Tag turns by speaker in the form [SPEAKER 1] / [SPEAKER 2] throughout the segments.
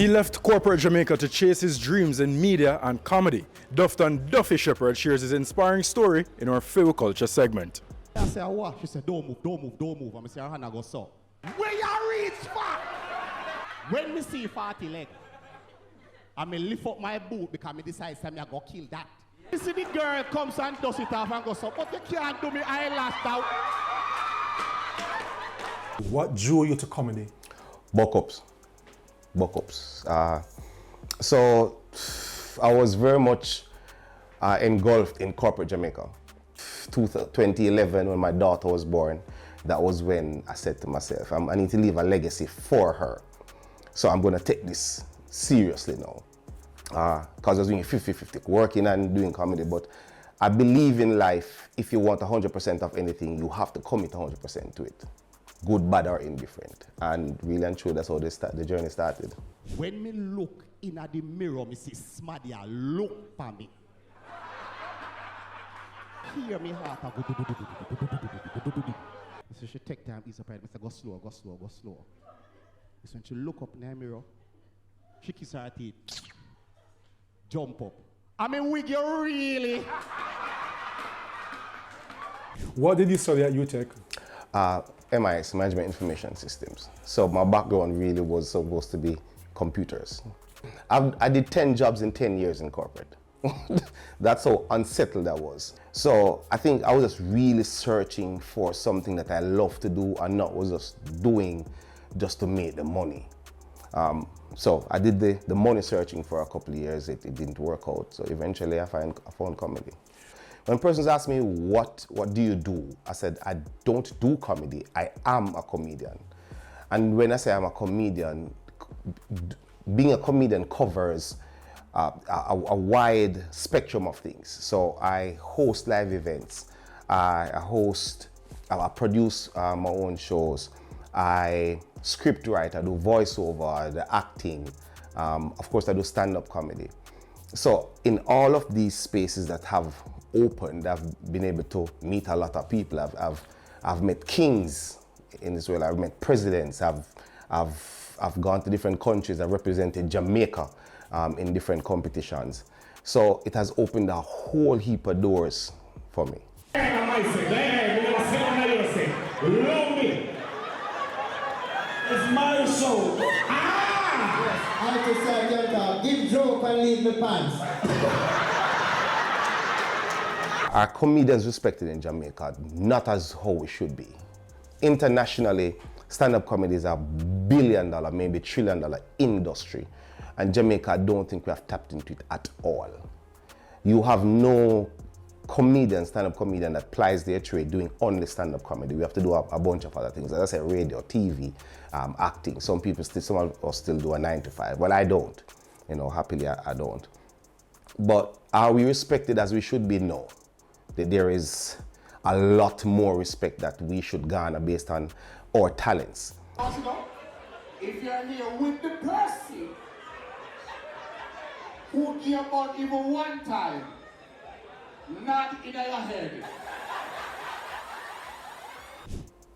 [SPEAKER 1] He left corporate Jamaica to chase his dreams in media and comedy. Dufton Duffy Shephard shares his inspiring story in our FiWi Culture segment.
[SPEAKER 2] I say, what? She said, don't move, don't move, don't move. I'm say, her hand go so. Where you reach for? When me see 40 leg, I may lift up my boot because I decide I'm going to kill that. You see the girl comes and does it off and goes so, but you can't do me eyelash out.
[SPEAKER 3] What drew you to comedy?
[SPEAKER 4] Buck-ups. So I was very much engulfed in corporate Jamaica. 2011, when my daughter was born, that was when I said to myself, I need to leave a legacy for her. So I'm going to take this seriously now. Because I was doing 50-50, working and doing comedy, but I believe in life, if you want 100% of anything, you have to commit 100% to it. Good, bad, or indifferent. And really and truly, that's how the journey started.
[SPEAKER 2] When me look in at the mirror, me see Smaddy look for me. Hear me heart. So she take time, ease up, I say, go slow, go slow, go slow. So when she look up in the mirror, she kiss her teeth, jump up. I mean, wig you really?
[SPEAKER 3] What did you study at UTech?
[SPEAKER 4] MIS, Management Information Systems. So my background really was supposed to be computers. I did 10 jobs in 10 years in corporate. That's how unsettled I was. So I think I was just really searching for something that I love to do and not was just doing just to make the money. So I did the money searching for a couple of years. It didn't work out. So eventually I found comedy. When persons ask me, what do you do? I said, I don't do comedy, I am a comedian. And when I say I'm a comedian, being a comedian covers a wide spectrum of things. So I host live events, I produce my own shows, I script write, I do voiceover, the acting, of course I do stand-up comedy. So in all of these spaces that have opened, I've been able to meet a lot of people. I've met kings in this world. I've met presidents. I've gone to different countries. I've represented Jamaica in different competitions. So it has opened a whole heap of doors for me.
[SPEAKER 5] It's my show. I just said, give joke and leave the pants.
[SPEAKER 4] Our comedians respected in Jamaica, not as how it should be. Internationally, stand-up comedy is a $1 billion, maybe $1 trillion industry. And Jamaica, I don't think we have tapped into it at all. You have no comedian, stand-up comedian that plies their trade doing only stand-up comedy. We have to do a bunch of other things. As I said, radio, TV, acting. Some of us still do a 9 to 5. Well, I don't. You know, happily I don't. But are we respected as we should be? No. There is a lot more respect that we should garner based on our talents.
[SPEAKER 5] If you're here with the person who gave about even one time, not in your head.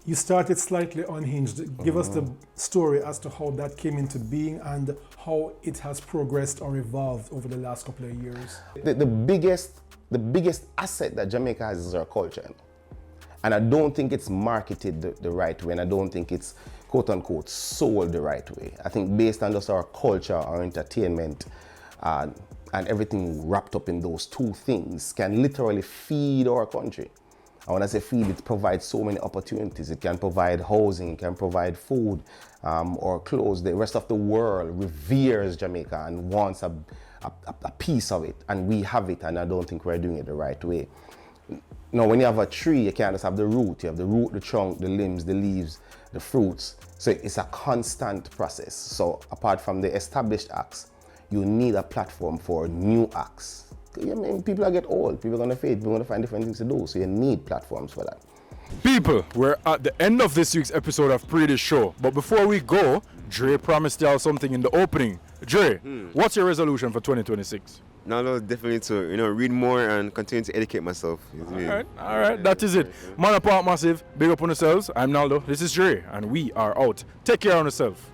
[SPEAKER 3] You started slightly unhinged. Give us the story as to how that came into being and how it has progressed or evolved over the last couple of years.
[SPEAKER 4] The biggest asset that Jamaica has is our culture. And I don't think it's marketed the right way, and I don't think it's quote unquote sold the right way. I think based on just our culture, our entertainment, and everything wrapped up in those two things can literally feed our country. And when I say feed, it provides so many opportunities. It can provide housing, it can provide food or clothes. The rest of the world reveres Jamaica and wants a piece of it, and we have it, and I don't think we're doing it the right way. Now, when you have a tree, you can't just have the root. You have the root, the trunk, the limbs, the leaves, the fruits. So it's a constant process. So apart from the established acts, you need a platform for new acts. I mean, people are get old, people are going to fade, people are going to find different things to do. So you need platforms for that.
[SPEAKER 1] People, we're at the end of this week's episode of Pree Dis Show. But before we go, Dre promised y'all something in the opening. Dre, what's your resolution for 2026?
[SPEAKER 6] No, definitely to read more and continue to educate myself.
[SPEAKER 1] All right, that is it. Man apart massive, big up on yourselves. I'm Naldo, this is Dre, and we are out. Take care of yourself.